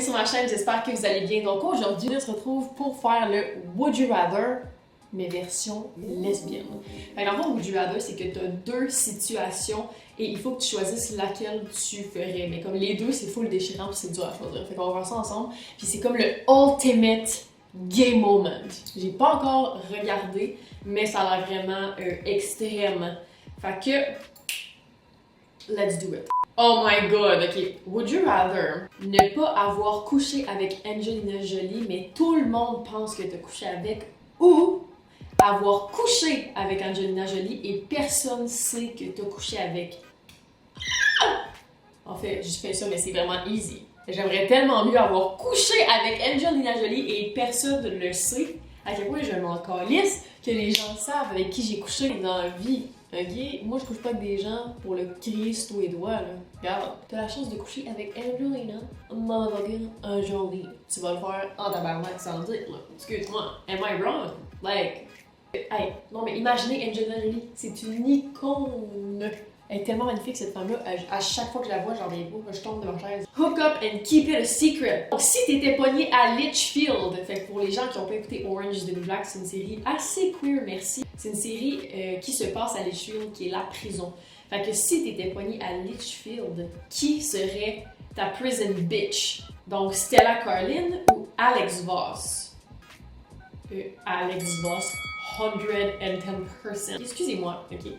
sur ma chaîne, j'espère que vous allez bien. Donc aujourd'hui, on se retrouve pour faire le Would You Rather, mais version lesbienne. Fait que dans le fond, Would You Rather, c'est que tu as deux situations et il faut que tu choisisses laquelle tu ferais. Mais comme les deux, c'est full déchirant puis c'est dur à choisir. Fait qu'on va voir ça ensemble. Puis c'est comme le ultimate gay moment. J'ai pas encore regardé, mais ça a l'air vraiment extrême. Fait que, let's do it. Oh my god, ok. Would you rather ne pas avoir couché avec Angelina Jolie, mais tout le monde pense que t'as couché avec, ou avoir couché avec Angelina Jolie et personne sait que t'as couché avec? En fait, je fais ça, mais c'est vraiment easy. J'aimerais tellement mieux avoir couché avec Angelina Jolie et personne ne le sait. À quel point je m'en calisse que les gens savent avec qui j'ai couché dans la vie. Ok? Moi, je couche pas avec des gens pour le crier sur tous les doigts, là. Regarde, t'as la chance de coucher avec Angelina motherfucking Jolie. Tu vas le faire en tabarnak sans le dire, là. Excuse-moi, am I wrong? Like, hey, non mais imaginez Angelina Jolie, c'est une icône. Elle est tellement magnifique cette femme-là, à chaque fois que je la vois, j'en reviens pas, je tombe de ma chaise. Hook up and keep it a secret. Donc si t'étais pogné à Litchfield, fait que pour les gens qui ont pas écouté Orange is the New Black, c'est une série assez queer, merci. C'est une série qui se passe à Litchfield, qui est la prison. Fait que si t'étais pogné à Litchfield, qui serait ta prison bitch? Donc Stella Carlin ou Alex Voss? Alex Voss, 110%. Excusez-moi, ok.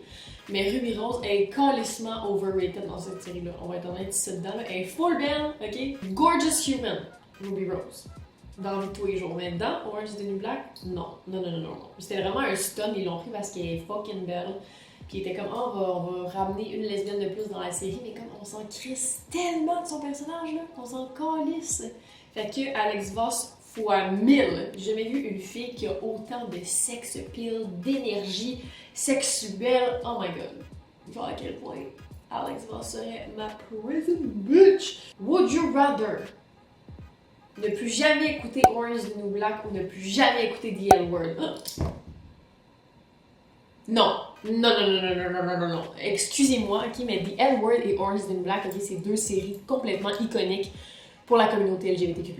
Mais Ruby Rose est calissement overrated dans cette série-là. On va être honnête ici dedans. Elle est full belle, ok? Gorgeous human, Ruby Rose. Dans la vie de tous les jours. Mais dans Orange is the New Black, non. Non. C'était vraiment un stun. Ils l'ont pris parce qu'elle est fucking belle. Puis il était comme, oh, on va ramener une lesbienne de plus dans la série. Mais comme on s'en crisse tellement de son personnage, là, qu'on s'en calisse. Fait que Alex Voss fois 1000. J'ai jamais vu une fille qui a autant de sex appeal, d'énergie sexuelle. Oh my god. Genre à quel point Alex Voss serait ma prison bitch. Would you rather ne plus jamais écouter Orange is the New Black ou ne plus jamais écouter The L Word? Non. Non. Excusez-moi, ok, mais The L Word et Orange is the New Black, ok, c'est deux séries complètement iconiques pour la communauté LGBTQ+.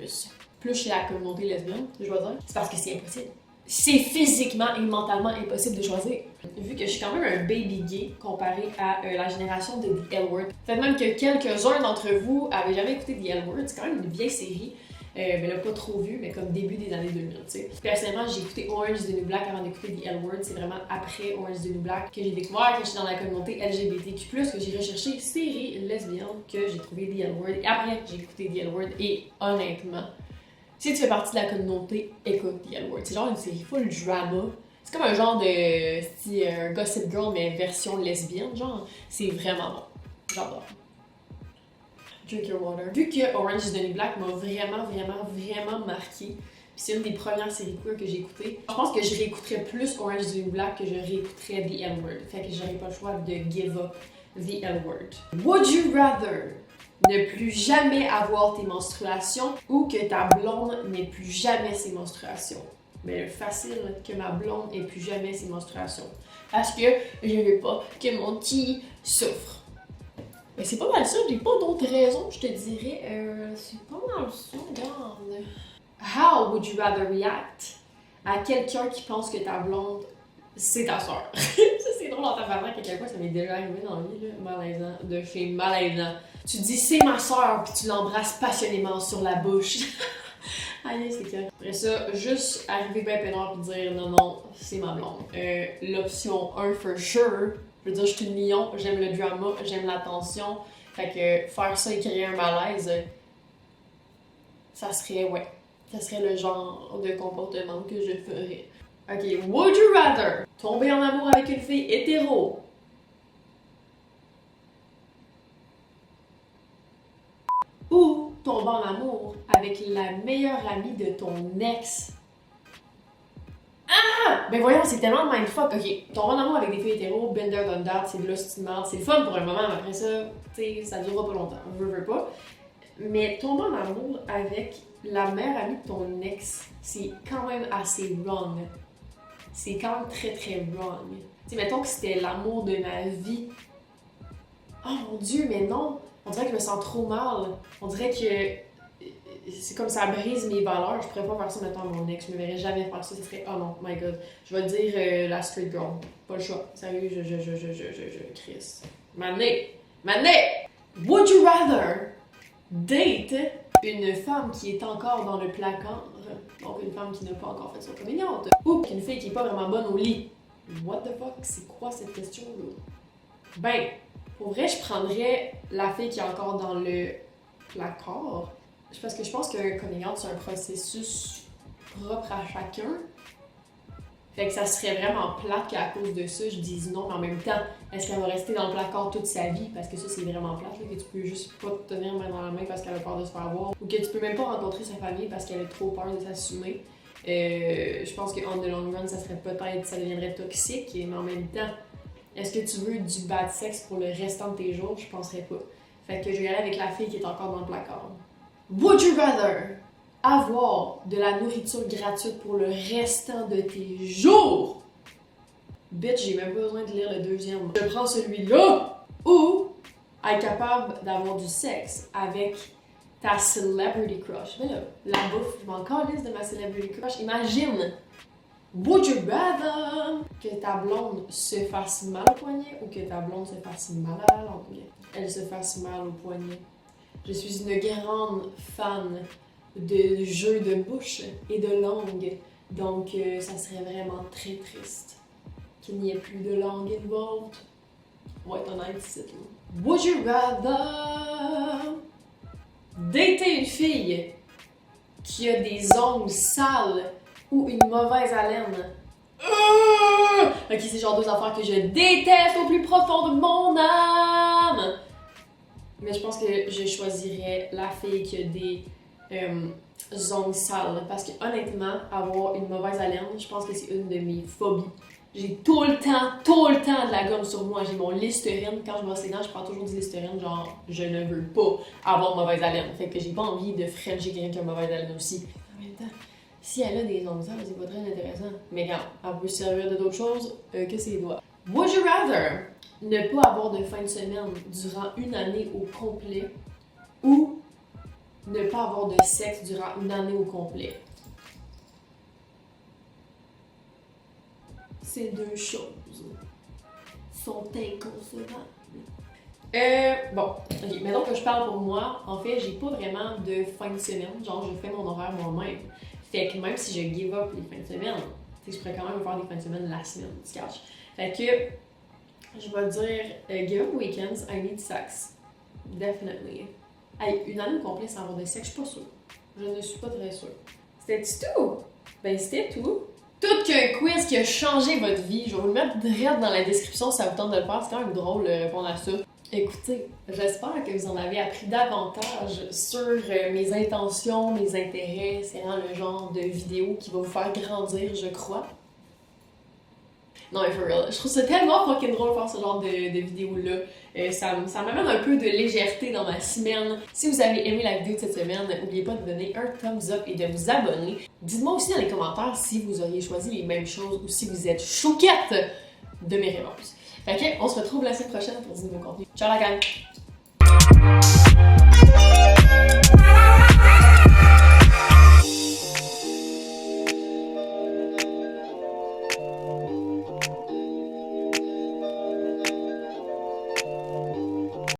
Plus chez la communauté lesbienne, je dois dire, c'est parce que c'est impossible. C'est physiquement et mentalement impossible de choisir. Vu que je suis quand même un baby gay comparé à la génération de The L Word. Peut-être même que quelques-uns d'entre vous avaient jamais écouté The L Word. C'est quand même une vieille série, mais là pas trop vue, mais comme début des années 2000, tu sais. Personnellement, j'ai écouté Orange is the New Black avant d'écouter The L Word. C'est vraiment après Orange is the New Black que j'ai découvert que je suis dans la communauté LGBTQ+, que j'ai recherché séries lesbiennes, que j'ai trouvé The L Word. Et après, j'ai écouté The L Word et honnêtement, si tu fais partie de la communauté, écoute The L Word. C'est genre une série full drama. C'est comme un genre de Gossip Girl, mais version lesbienne. Genre, c'est vraiment bon. J'adore. Drink your water. Vu que Orange is the New Black m'a vraiment marqué, puis c'est une des premières séries queer que j'ai écoutées, je pense que je réécouterais plus Orange is the New Black que je réécouterais The L Word. Fait que j'aurais pas le choix de give up The L Word. Would you rather ne plus jamais avoir tes menstruations ou que ta blonde n'ait plus jamais ses menstruations? Mais facile que ma blonde n'ait plus jamais ses menstruations. Parce que je veux pas que mon petit souffre. Mais c'est pas mal ça, j'ai pas d'autres raisons, je te dirais. C'est pas mal ça, regarde. How would you rather react à quelqu'un qui pense que ta blonde, c'est ta soeur? Ça, c'est drôle en tabarnak à quel point ça m'est déjà arrivé dans la vie, là. Malaisant, de chez malaisant. Tu dis c'est ma soeur, puis tu l'embrasses passionnément sur la bouche. Allez, c'est clair. Après ça, juste arriver bien peinard et dire non, c'est ma blonde. L'option 1 for sure. Je veux dire, je suis une lion, j'aime le drama, j'aime l'attention. Fait que faire ça et créer un malaise, ça serait le genre de comportement que je ferais. Ok, would you rather tomber en amour avec une fille hétéro ou tomber en amour avec la meilleure amie de ton ex? Ah! Ben voyons, c'est tellement mindfuck. Ok, tomber en amour avec des filles hétéros, been there, done that, c'est de l'ostimement, c'est le fun pour un moment, mais après ça, tu sais, ça durera pas longtemps. Je veux pas. Mais tomber en amour avec la meilleure amie de ton ex, c'est quand même assez wrong. C'est quand même très wrong. Tu sais, mettons que c'était l'amour de ma vie. Oh mon Dieu, mais non! On dirait que je me sens trop mal. On dirait que c'est comme ça brise mes valeurs. Je pourrais pas faire ça maintenant à mon ex. Je me verrais jamais faire ça. Ce serait, oh non, my god. Je vais dire la straight girl. Pas le choix. Sérieux, Chris. Mané! Would you rather date une femme qui est encore dans le placard, donc une femme qui n'a pas encore fait son coming out, ou une fille qui est pas vraiment bonne au lit? What the fuck? C'est quoi cette question-là? Ben, pour vrai, je prendrais la fille qui est encore dans le placard. Parce que je pense qu'un coming out, c'est un processus propre à chacun. Fait que ça serait vraiment plate qu'à cause de ça, je dise non, mais en même temps, est-ce qu'elle va rester dans le placard toute sa vie? Parce que ça, c'est vraiment plate, là, que tu peux juste pas te tenir main dans la main parce qu'elle a peur de se faire voir. Ou que tu peux même pas rencontrer sa famille parce qu'elle a trop peur de s'assumer. Je pense qu'en the long run, ça deviendrait toxique, mais en même temps, est-ce que tu veux du bad sex pour le restant de tes jours? Je penserais pas. Fait que je vais y aller avec la fille qui est encore dans le placard. Would you rather avoir de la nourriture gratuite pour le restant de tes jours? Bitch, j'ai même pas besoin de lire le deuxième. Je prends celui-là. Ou être capable d'avoir du sexe avec ta celebrity crush. Mais là, la bouffe, je m'en calisse de ma celebrity crush. Imagine! Would you rather que ta blonde se fasse mal au poignet ou que ta blonde se fasse mal à la langue? Elle se fasse mal au poignet. Je suis une grande fan de jeux de bouche et de langue, donc ça serait vraiment très triste qu'il n'y ait plus de langue involved. On va être honnête ici. Would you rather dater une fille qui a des ongles sales ou une mauvaise haleine? Ok, c'est genre deux affaires que je déteste au plus profond de mon âme. Mais je pense que je choisirais la fille qui a des ongles sales. Parce que honnêtement, avoir une mauvaise haleine, je pense que c'est une de mes phobies. J'ai tout le temps de la gomme sur moi. J'ai mon Listerine. Quand je brosse les dents, je prends toujours du Listerine. Genre, je ne veux pas avoir de mauvaise haleine. Fait que j'ai pas envie de frencher quelqu'un qui a une mauvaise haleine aussi. En même temps, si elle a des ongles sales, c'est pas très intéressant. Mais regarde, elle peut se servir de d'autres choses que ses doigts. Would you rather ne pas avoir de fin de semaine durant une année au complet ou ne pas avoir de sexe durant une année au complet? Ces deux choses sont inconcevables. Bon, ok, maintenant que je parle pour moi, en fait, j'ai pas vraiment de fin de semaine. Genre, je fais mon horaire moi-même. Fait que même si je give up les fins de semaine, je pourrais quand même faire des fins de semaine la semaine, tu caches. Fait que je vais dire, given weekends, I need sex. Definitely. Hey, une année complète sans avoir de sexe, je suis pas sûre. Je ne suis pas très sûre. C'était tout? Ben, c'était tout. Tout qu'un quiz qui a changé votre vie. Je vais vous le mettre direct dans la description si ça vous tente de le faire. C'est quand même drôle de répondre à ça. Écoutez, j'espère que vous en avez appris davantage sur mes intentions, mes intérêts. C'est vraiment le genre de vidéo qui va vous faire grandir, je crois. Non, mais for real, je trouve ça tellement fucking drôle de faire ce genre de vidéo-là. Ça m'amène un peu de légèreté dans ma semaine. Si vous avez aimé la vidéo de cette semaine, n'oubliez pas de donner un thumbs up et de vous abonner. Dites-moi aussi dans les commentaires si vous auriez choisi les mêmes choses ou si vous êtes chouquette de mes réponses. Fait que, on se retrouve la semaine prochaine pour du nouveau contenu. Ciao la gang!